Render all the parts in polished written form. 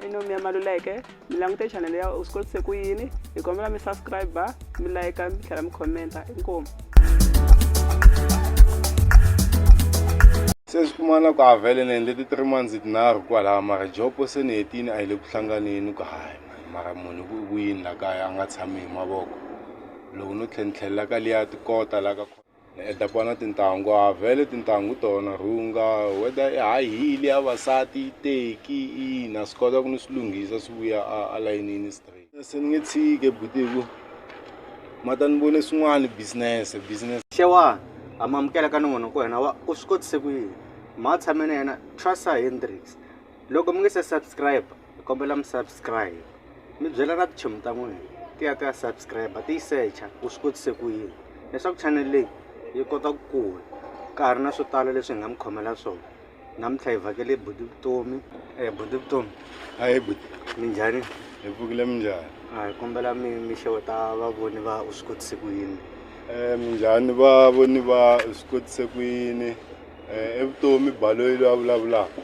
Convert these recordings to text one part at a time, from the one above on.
Inomi Maluleke, milangute channel ya Uswikotise Kuyini, ikombela mi subscribe, mi like, mi tlhela mi commenta. Inkomu. Sesikumana ku avele nende ti 3 months tinharhu kwala mara job se ni hetini a yi le ku hlanganeni ku hayi mara munhu ku yini la kaya a nga tshami hi mavoko loko no tlhentlhelela ka liya ti kota la ka ni endla kona tintangu avele tintangu tona rhunga whether hahili ya vasati teki ina swi kota ku ni swi lunghisa swi vuya a layinini straight se ni nge tshike butiku mata ni vone swin'wana business xewani amamukela ka nongonoko wa hina wa Uswikotise Kuyini ma tshame na yena THROUH Hendricks. Loko mi nge se subscribe kombela mi subscribe mi byela na tichomi ta n'wina ti ya subscribe ti searcha Uswikotise Kuyini leswaku channel leyi yi kota ku kula ka ha ri na swo tala leswi hi nga mi khomela swona namuntlha hi vhakele Vutomi hayi buti minjhani hi pfukile minjhani hi kombela mi xeweta vavoni va Uswikotise Kuyini. Minjhani vavoni va Uswikotise Kuyini Vutomi Baloyi loyi a vulavulaka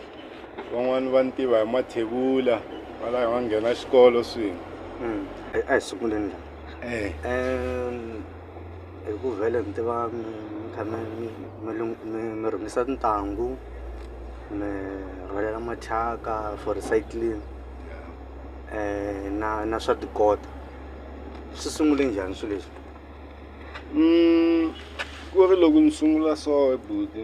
van'wani va ni tiva hi mathebula va la hi nga nghena xikolo swin'we a hi sunguleni hi ku vhele ni tiva mi kha mi rhungisa tintangu mi rhwalela mathyaka for recycling na swa tikota swi sungule njhani swilo leswi? Ku ri loko ni sungula so buti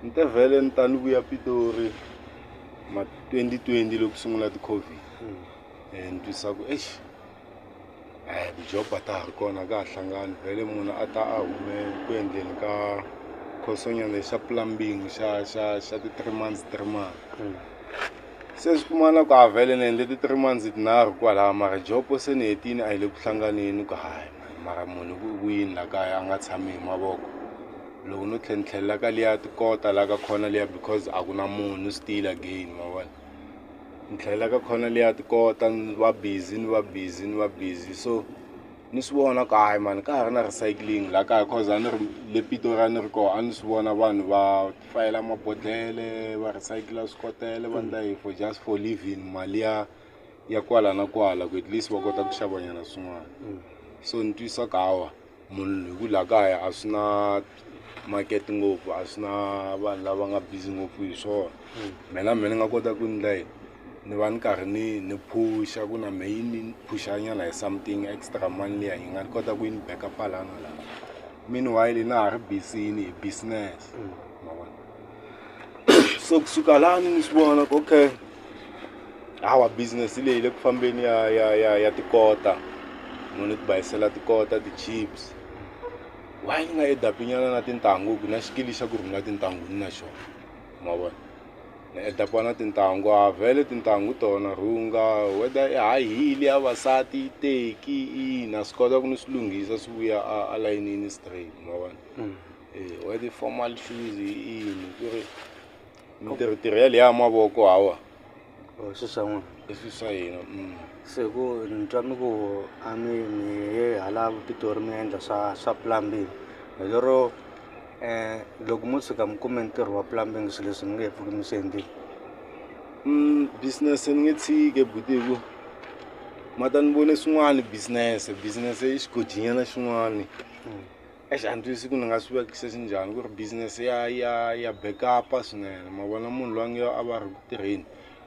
ni te vhele ni ta ni vuya Pitori ma 2020 loko sungula ti covid ni twisa ku job a ta ha ri kona ka ha hlangani vhele munhu a ta a hume ku endleni ka khosonyana xa plumbing xa ti 3 months se swi kumana ku a vhele ni endle ti 3 months tinharhu kwala mara job se ni hetini a yi le ku hlanganeni ku hayi mara munhu ku yini la kaya a nga tshami hi mavoko loko no tlhentlhelela ka liya ti kota la ka khona liya because a ku na munhu still again mavona ni tlhelela ka khona liya ti kota ni va busy so ni swi vona ku hayi mani ka ha ri na recycling la kaya cause a ni ri le Pitori a ni ri koho a ni swi vona vanhu va fayela mabodhlele va recycla swikotele va ndla hi just for living mali ya kwala na kwala ku at least va kota ku xavanyana swin'wana so ni twisa ku hawa munhu hi ku la kaya a swi na market ngopfu a swi na vanhu lava nga busy ngopfu hi swona mina ni nga kota ku ndla ni va ni karhi ni pusha ku na me ni pushanyana hi something extra money leyi hi nga kota ku ni back up lana la meanwhile na ha ri busy ni business so kusuka lani ni swi vona ku okay hawa business leyi le ku fambeni ya tikota munhu ti bayisela tikota ti chips why ni nga edapinyana na tintangu ku na xikili xa ku rhunga tintangu ni na xona mavona ni edapa na tintangu a vhele tintangu tona rhunga whether hahili ya vasati teki ina swi kota ku ni swi lunghisa swi vuya a layinini straight mavona whether formal shoes ini ku ri mintirho ya liya mavoko hawa swi swa n'wina i swi swa hina se ku ni twa mi ku a mi ye hala Pitori mi endla swa plumbing hi lero loko mo tshuka mi kume ntirho wa plumbing swilo leswi mi nge he pfuki mi swi endlile business ni nge tshike butiku mata ni vone swin'wana business i xigojinyana xin'wana a ni twisi ku ni nga swi vekisa njhani ku ri business ya backup swinene ma vona munhu loyi a va ri ku tirheni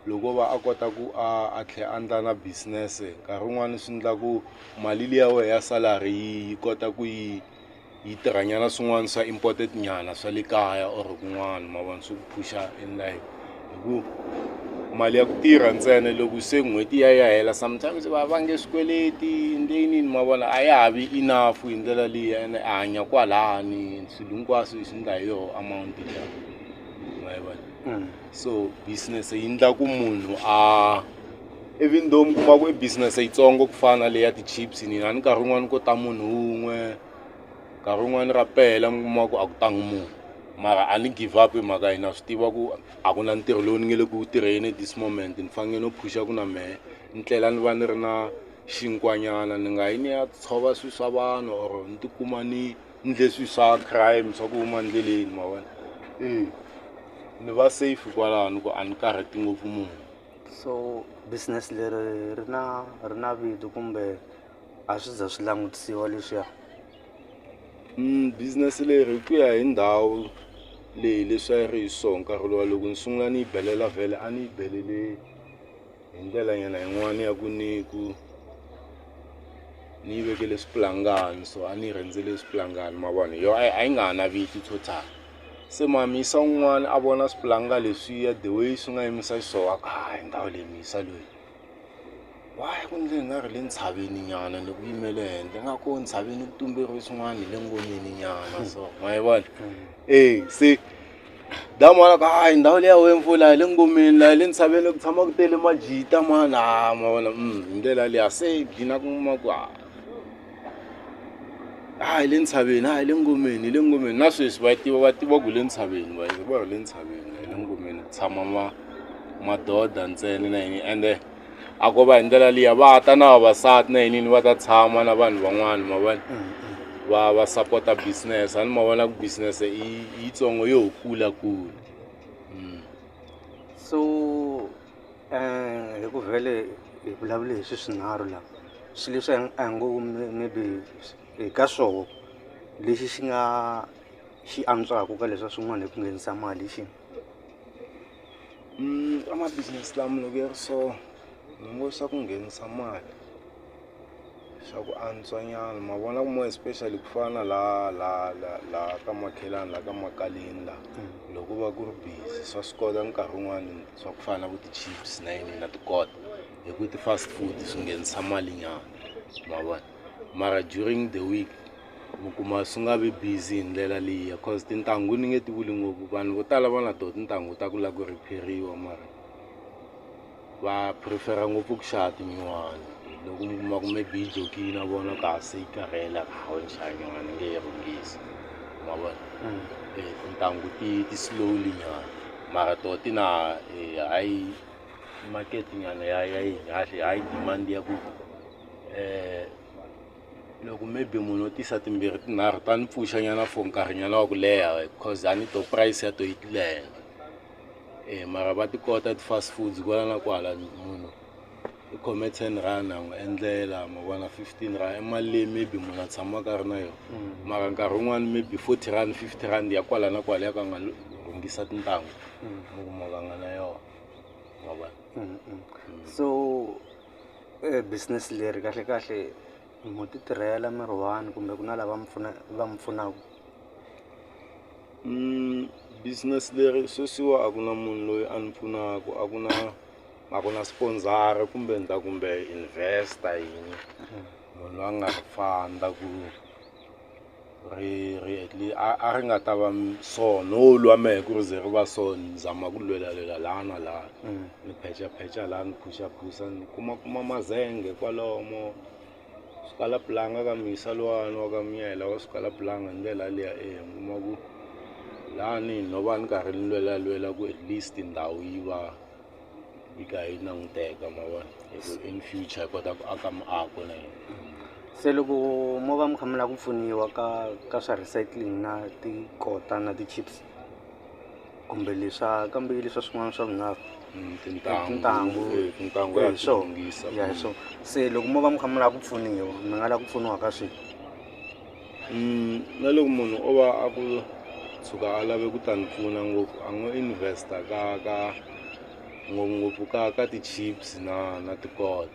loko va a kota ku a tlhela a ndla na business nkarhi wun'wani swi endla ku mali leyi ya wena ya salary yi kota ku yi tirhanyana swin'wana swa imported nyana swa le kaya or kun'wana ma vona swi ku pusha in life hi ku mali ya ku tirha ntsena loko se n'hweti ya hela sometimes va nge swikweleti ndeni ma vona a ya ha vi enough hi ndlela leyi ene a hanya kwalani swilo hinkwaswo swi ndla hi yoho amount ya ma vona so business yi ndla ku munhu even though mi kuma ku i business yitsongo ku fana leyi ya ti chips ni na nkarhi wun'wani ko ta munhu wun'we nkarhi wun'wani ra pela mi kuma ku a ku tangi munhu mara a ni give up hi mhaka hina swi tiva ku a ku na ntirho lowu ni nge le ku tirheni this moment ni fanele no pusha ku na mehe ni tlela ni va ni ri na xinkwanyana ni nga yi ni ya tshova swilo swa vanhu or ni tikuma ni ndle swilo swa crime swa ku huma ndleleni ma vona ni va safe kwalano ku a ni karhati ngopfu munhu So business leri ri na vito kumbe a swi za swi langutisiwa leswiya? Business leri ku ya hi ndhawu leyi leswi a yi ri hi swona nkarhi lowa loko ni sungula ni yi belela vhele a ni yi belele hi ndlela nyana yin'wana ya ku ni yi vekele swipulangani, so a ni yi rhendzele swipulangani ma vona yo a yi nga ha na viti total. Se mamisa un'wana a vona swipulanga leswiya the way swi nga yimisa xiswona hi ndhawu leyi misa loyi why ku ndzi nga ri le ntshaveni nyana loko yimele henhla nga ko ntshaveni ku tumberiwe swin'wana le ngomeni nyana, so ma yi vona se damala ndhawu leya wemfula le ngomeni la le ntshaveni ku tshama ku tele majita mana ma vona hi ndlela leya se gina ku ma ku le ntshaveni le ngomeni na sweswi va tiva ku le ntshaveni va le ntshaveni le ngomeni ku tshama madoda ntsena na yini ende a ko va hi ndlela liya va ta na vavasati na yini va ta tshama na vanhu van'wana ma vona va supporta business a ni ma vona ku business i yitsongo yo kula. So hi ku vhele hi vulavule hi swinharhu la swi leswi a hi ngo maybe ka swoho lexi xi antswaka ka leswa swin'wana hi ku nghenisa mali xi amabusiness lama loko ya ri so ni ngo xa ku nghenisa mali xa ku antswanyana ma vona ku mo especially ku fana la ka makhelani la ka makaleni la loko va ku ri busy swa swi kota nkarhi wun'wani swa ku fana na vo ti-chips na yini na ti-KOTA hi ku ti-fast food swi nghenisa mali nyana ma vona mara during the week mi kuma swi nga vi busy hi ndlela liya cause tintangu ni nge ti vuli ngopfu vanhu vo tala va na to tintangu ta ku la ku repair-iwa mara va prefera ngopfu ku xava tinyuwana loko mi kuma ku maybe yi jokini na vona ka se yi karhela hawu nxanyana ni nge yi rhungisi ma vona tintangu ti slowly nyana mara to ti na hayi market nyana hayi demand ya ku loko maybe munhu o tisa timbirhi tinharhu ta ni pfuxa nyana for nkarhi nyana wa ku leha because a ni to price ya to yi le henhla mara va ti KOTA ti-fast foods kwala na kwala munhu i khome 10 rand a n'wi endlela ma vona 15 rand i mali leyi maybe munhu a tshamaka a ri na yona mara nkarhi wun'wani maybe 40 rand 50 rand ya kwala na kwala ya ka nga rhungisa tintangu mi kuma va nga na yona ma vona. So business leri kahle mo ti tirhela miri wani kumbe ku na lava va mi pfunaka? Business leri sweswiwa a ku na munhu loyi a ni pfunaka a ku na sponsor kumbe kumbe investor yini munhu loyi a nga ri fanda ku ri a ri nga ta va so no lwa mehe ku ri ze ri va so ni zama ku lwela laha na laha ni phecha laha ni phusha ni kuma mazenge kwalomo swikala pulanga ka misa lowani wa ka miyela wa swikala pulanga ndlela liya nguma ku lani no va ni karhi ni lwela ku at least ndhawu yi va yi ka yi languteka ma vona in future hi kota ku aka miako na yena. Se loko mo va mi kha mi lava ku pfuniwa ka swa recycling na ti-KOTA na ti-chips kumbe kambe leswa swin'wana swa vunharhu tintangu ya swona ya so se loko mo va mi kha mi lava ku pfuniwa mi nga lava ku pfuniwa ka swi na loko munhu o va a ku tshuka a lave ku ta ni pfuna ngopfu a ngo investa ka ngopfu ka ti-chips na ti-KOTA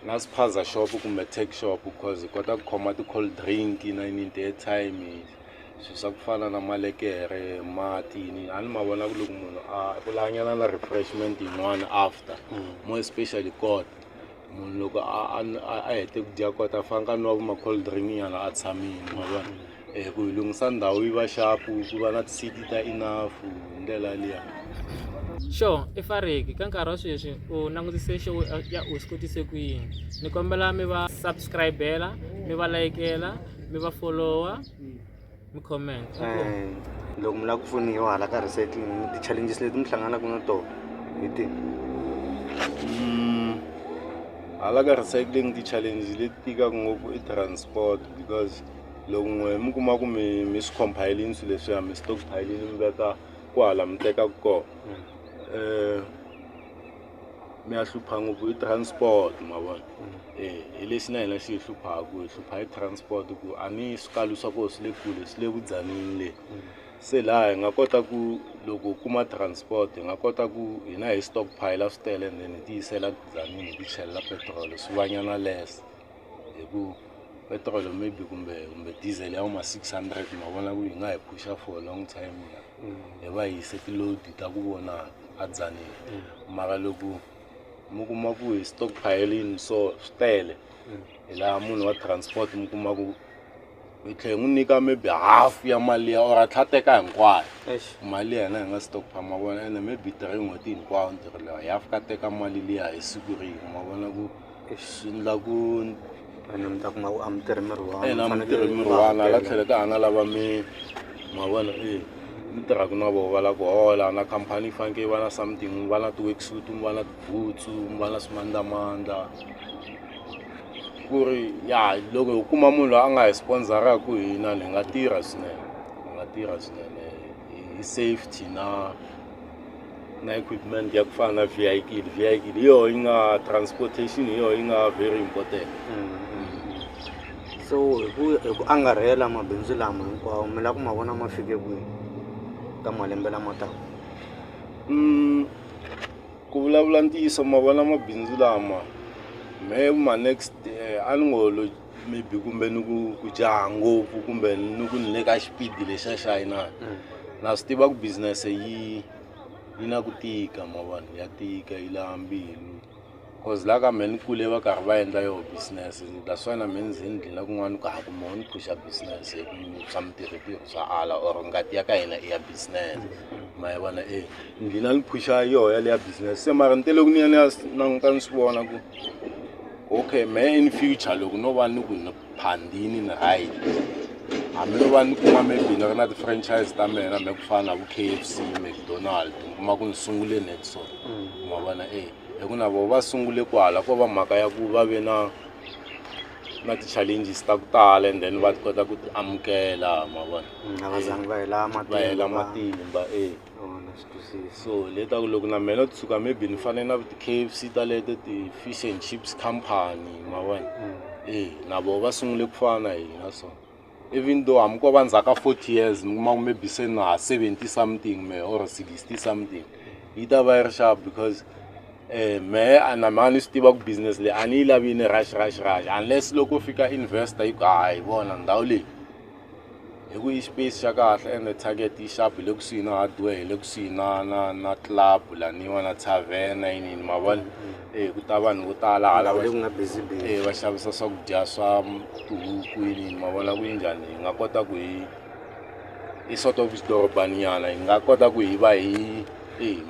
na spaza shop kumbe tech shop because hi kota ku khoma ti-cold drink na yini ti-airtime swilo swa ku fana na malekere mati ni a ni ma vona ku loko munhu a kulanyana na refreshment yin'wana after more especially KOTA munhu loko a hete ku dya KOTA fanka nwa vo ma-cold drink nyana a tshamini ma vona ku hi lungisa ndhawu yi va xapu ku va na ti-seat ta enough ndlela liya. Sure, Fariki ka nkarhi wa sweswi u langutise show ya Uswikotise Kuyini. Ni kombela mi va subscribela, mi va likeela, mi va followa, mi comment. Loko mi lava ku pfuniwa hala ka recycling ti-challenges leti mi hlanganaka na tona hi ti hala ka recycling ti-challenge leti tikaka ngopfu i transport because loko n'we mi kuma ku mi swi compile-ini swilo leswiya mi stockpile-ini mi veka kwala mi tekaka kona mi ya hlupha ngopfu i transport ma vona hi lexi na hina xi hi hluphaku hi hlupha hi transport ku a ni swikalo swa koho swi le kule swi le vudzanini le se laha hi nga kota ku loko kuma transport hi nga kota ku hina hi stockpile swi tele and then hi ti yisela vudzanini hi ti chelela petrol swi vanyana less hi ku petrol maybe kumbe diesel ya ma 600 ma vona ku hi nga hi pusha for a long time hi va hi yise ti-load ta ku vona a dzanini mara loko mi kuma ku hi stockpiling so swi tele hi laha munhu wa transport mi kuma ku hi tlhela hi n'wi nyika maybe half ya mali ya or a tlha teka hinkwayo mali ya hina hi nga stockpile ma vona ene maybe 3 n'hweti hinkwawo ntirho lewa hi ya fika teka mali liya hi siku rin'we ma vona ku swi endla ku mi ta kuma ku a mi tirhi miri wa a mi tirhi miri wana la tlhela ka hana lava mi ma vona mi tirhaka na vona va la ku hola na khampani yi faneke yi va na something mi va na ti-worksuit mi va na tibutsu mi va na swimandlamandla ku ri ya loko hi kuma munhu loyi a nga hi sponsoraku hina ni nga tirha swinene hi safety na equipment ya ku fana na vehicle hi yoho yi nga transportation hi yoho yi nga very important so hi ku angarhela mabindzu lama hinkwawo mi lava ku ma vona ma fike kwihi ka malembe lama taka ku vulavula ntiyiso ma vona mabindzu lama ma next a ni ngo maybe kumbe ni ku jaha ngopfu kumbe ni ku ni le ka xipidi lexa xa hina na swi tiva ku business yi na ku tika ma vona ya tika yi laha mbilu cause la ka me ni kule va karhi va endla yoho business that's why na me ni ze ni dlina kun'wana ku haku moho ni pusha business swa mintirho swa ala or ngati ya ka hina i ya business ma yi vona ni dlina ni pusha yoho ya le ya business se mara ni tele ku ni ya ni ya languta ni swi vona ku okay me in future loko no va ni ku ni phandini ni right hambi no va ni kuma maybe ni ri na ti-franchise ta mena me ku fana na vo KFC McDonald kuma ku ni sungule netso ma vona hi ku na vo va sungule kwala ko va mhaka ya ku va ve na ti-challenges ta ku tala and then va kota ku ti amukela ma vona a va zangi va hela matimba so leta ku loko na mina tsuka maybe ni fane na ti-KFC ta lete ti-fish and chips company ma vona na vo va sungule ku fana hina so even though I'm ko va ndzhaka 40 years mi kuma maybe se na 70 something me or 60 something yi ta va yi ri sharp because me na mani swi tiva ku business leyi a ni yi lavi ni rush unless loko fika investor yi ku hayi vona ndhawu leyi hi ku i space xa kahle and target yi sharp hi le kusuhi na hardware hi le kusuhi na club laniwa na tavern yinini ma vona ku ta vanhu vo tala hala va xavisa swakudya swa tihuku yinini ma vona ku yi njhani hi nga kota ku hi sort of xidorobanyana hi nga kota ku hi va hi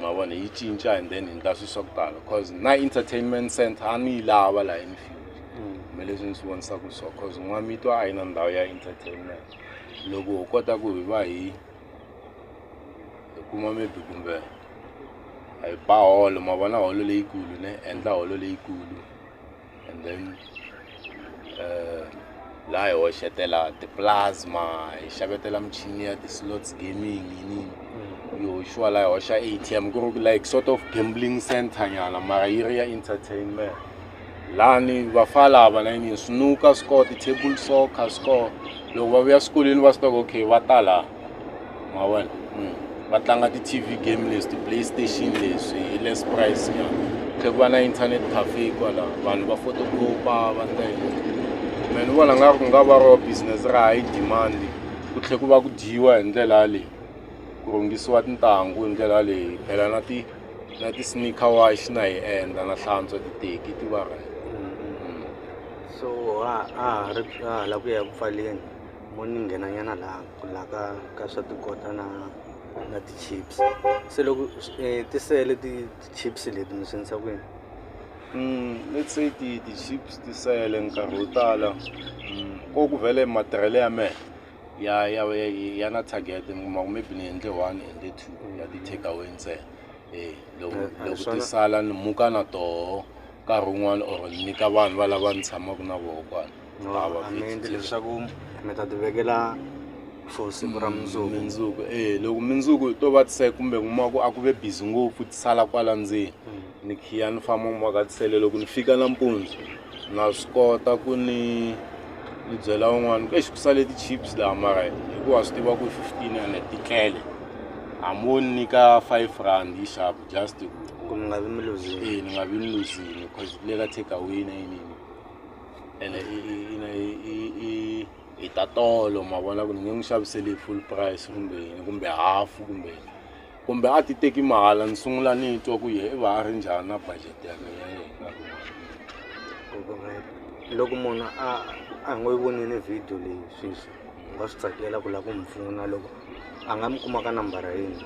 ma vona yi cinca and then hi ndla swilo swa ku tala cause na entertainment center a ni yi lava laha in future me leswi ni swi vonisaka so cause n'wamito a hi na ndhawu ya entertainment loko ho kota ku hi va hi kuma maybe kumbe hi ba holo ma vona holo leyikulu ne endla holo leyikulu and then laha hi hoxetela ti-plasma hi xavetela michini ya ti-slots gaming yinini yi hoxiwa laha hi hoxa ATM ku ri like sort of gambling center nyana mara yi ri ya entertainment lani vafana lava na yini snooker score ti-table soccer score loko va vuya swikolweni va swi tiva okay va ta laha ma vona va tlanga ti-TV game leswi ti-PlayStation leswi hi less price nyana tlhela ku va na internet cafe kwalaho vanhu va photocopa va ndla yini me ni vona nga ku nga va ro business ra high demand ku tlhela ku va ku dyiwa hi ndlela yaleyi ku rhungisiwa tintangu hi ndlela yaleyi phela na ti-sneaker wash na hi endla na hlantswa titeki ti va right so la ku ya ku pfaleni mo ni nghenanyana laha ka swa tikota na ti-chips se loko tisele ti-chips leti mi swendlisa ku yini let's say ti-chips tisele nkarhi wo tala ko ku vhele matirhelo ya mehe ya na target mi kuma ku maybe ni endle 1 endle 2 ya ti-take away ntsena loko ti sala ni muka na toho nkarhi wun'wana or ni nyika vanhu va lava ni tshamaka na vona kwala a mi endli leswaku mi ta ti vekela for siku ra mundzuku loko mundzuku to va tise kumbe kuma ku a ku ve busy ngopfu ti sala kwala ndzeni ni khiya ni famba ngoma ka tisele loko ni fika nampundzu na swi kota ku ni byela un'wana ku sale ti-chips laha mara hikuva swi tiva ku 15 ene ti tlele amo ni nyika 5 rand yi sharp just ku mi nga vi mi luzini ni nga vi ni luzini because le ka take away na yinini ene i tatolo ma vona ku ni nge n'wi xaviseli full price kumbe half kumbe a ti teki mahala ni sungula ni twa ku ye va a ri njhani na budget ya yena. Loko munhu a ngo yi vonile video leyi sweswi wa swi tsakela ku lava ku mi pfuna loko a nga mi kuma ka nambara yini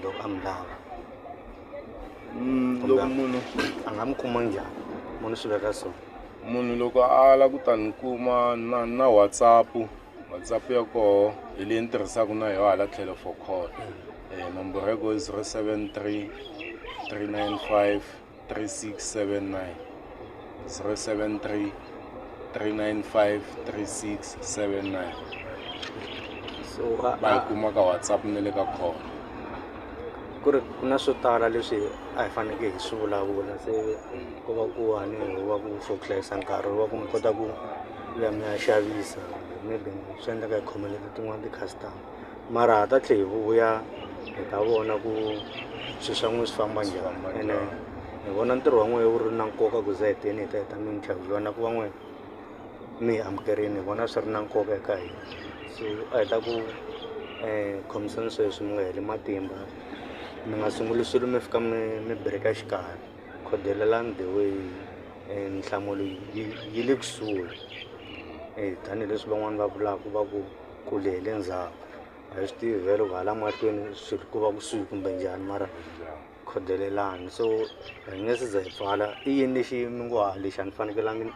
loko a mi lava loko munhu a nga mi kuma njhani munhu swi veka so munhu loko a la ku ta ni kuma na WhatsApp ya koho hi leyi ni tirhisaka na yo hala tlhelo for call nomboro ya koho 073 395 3679 073 395 3679 so va kuma ka WhatsApp na le ka call ku ri ku na swo tala leswi a hi faneke hi swi vulavula se ku va ku hani va ku focus nkarhi wa ku mi kota ku ya mi ya xavisa maybe swi endleka hi khomeleta tin'wana ti-customer mara ta tlhe hi vuya hi ta vona ku swilo swa n'wi swi famba njhani ene ni vona ntirho wa n'wehe wu ri na nkoka ku za heteni hi ta heta mi interview na ku va n'we mi amukerini hi vona swi ri na nkoka eka hina so a hi ta ku khomisani sweswi mi nga heli matimba mi nga sunguli swilo mi fika mi bireka xikarhi khodelelani the way nhlamulo yi le kusuhi tanihileswi van'wani va vulaka va ku le ndzhaku a hi swi tivi vhele ku hala mahlweni swi ku va kusuhi kumbe njhani mara khodelelani so hi nge se za hi pfala i yini lexi mi ngo lexi a ni fanekelangi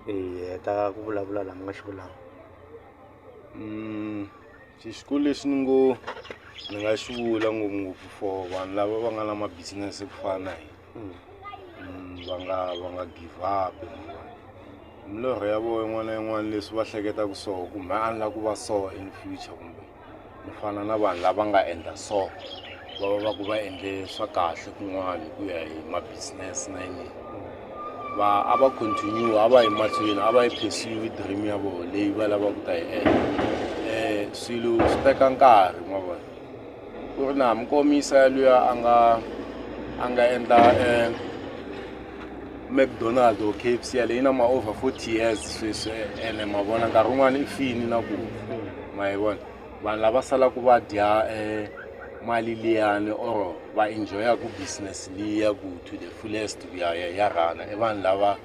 hi heta ku vulavula laha mi nga xi vulanga xikulu lexi ni nga xi vula ngopfungopfu for vanhu lava va nga na mabisinesi ku fana hi va nga give up milorho ya vona yin'wana na yin'wana leswi va hleketaka so kumbe a ni lava ku va so in future kumbe ni fana na vanhu lava nga endla so va ku va endle swa kahle kun'wana ku ya hi mabisinesi na yini a va continue a va yi mahlweni a va yi pursue dream ya vona leyi va lava ku ta yi endla swilo swi teka nkarhi ma vona ku ri na mikomisa luya a nga endla McDonald's or KFC leyi na ma over 40 years sweswi ene ma vona nkarhi wun'wana i fini na ku ma yi vona vanhu lava sala ku va dya mali liyani or va enjoya ku business liya ku to the fullest ya rana vanhu lava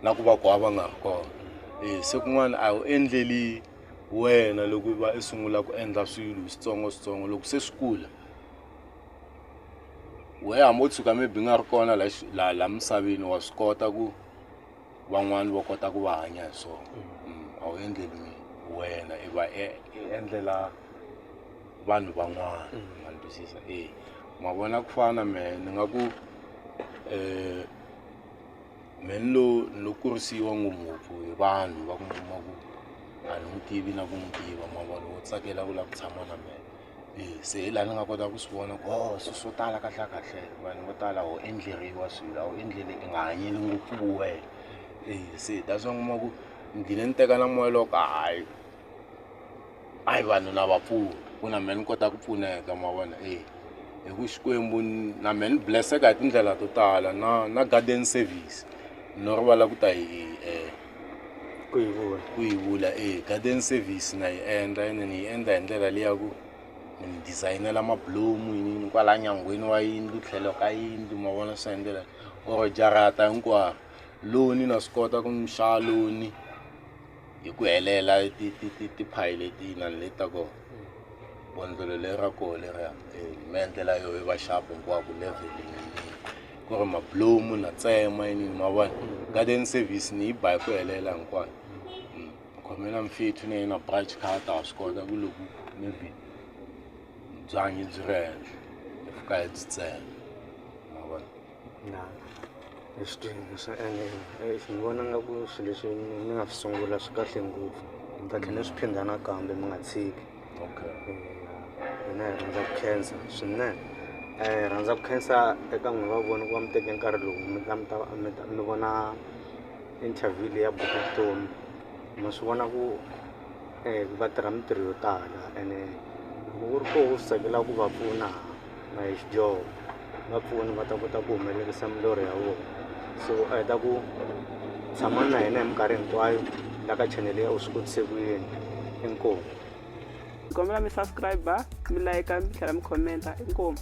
na ku va ku va nga ri kona se kun'wana a wu endleli wena loko va i sungula ku endla swilo switsongo loko se swi kula we hambi u tshuka maybe nga ri kona la misaveni wa swi kota ku van'wani va kota ku va hanya hi swona a wu endleli wena i va endlela vanhu van'wana ma twisisa ma vona ku fana ni nga ku meni lo kurisiwa ngopfu hi vanhu va ku kuma ku a ni n'wi tivi na ku n'wi tiva ma vona wo tsakela ku lava ku tshama na mina se hi laha ni nga kota ku swi vona ku swilo swo tala kahle vanhu vo tala ho endleriwa swilo a wu endleli i nga hanyeli ngopfu wena se ta swa ngoma ku ndlile ni teka na moya loko hayi vanhu na va pfuna ku na meni kota ku pfuneka ma vona hi ku Xikwembu na meni blesseka hi tindlela to tala na garden service no rivala ku ta hi ku yi vula garden service na yi endla ene ni yi endla hi ndlela leya ku ni designela mablomu yini kwala nyangweni wa yindlu tlhelo ka yindlu ma vona swi endlela or jarata hinkwaro loni na swi kota ku mixava loni hi ku helela ti-pilot na le ta ko bondlelo le ra ko le ra me endlela yo va sharp hinkwako level ku ri mablomu na tsema yini ma vona garden service ni ba ku helela hinkwaro khomela mfethu ne na branch cutter swi kota ku loko maybe byanyi byi ri henhla hi fika hi byi tsema ma vona swi vona nga ku swilo leswi ni nga swi sungula swi kahle ngopfu mi ta tlhela ni swi phinda nakambe mi nga tshiki. Okay. Hina hi rhandza ku khensa swinene. Hi rhandza ku khensa eka n'wina va vona ku va mi teke nkarhi lowu mi vona interview leyi ya Vutomi. Ma swi vona ku va tirha mitirho yo tala ene loko ku ri koho swi tsakela ku va pfuna na hi xijoho va pfuni va ta kota ku humelerisa milorho ya vona. So a hi ta ku tshamani na hina hi minkarhi hinkwayo la ka chanele ya Uswikotise Kuyini. Inkomu. Kombela mi subscribe, mi like, mi tlhela mi comment. Inkomu.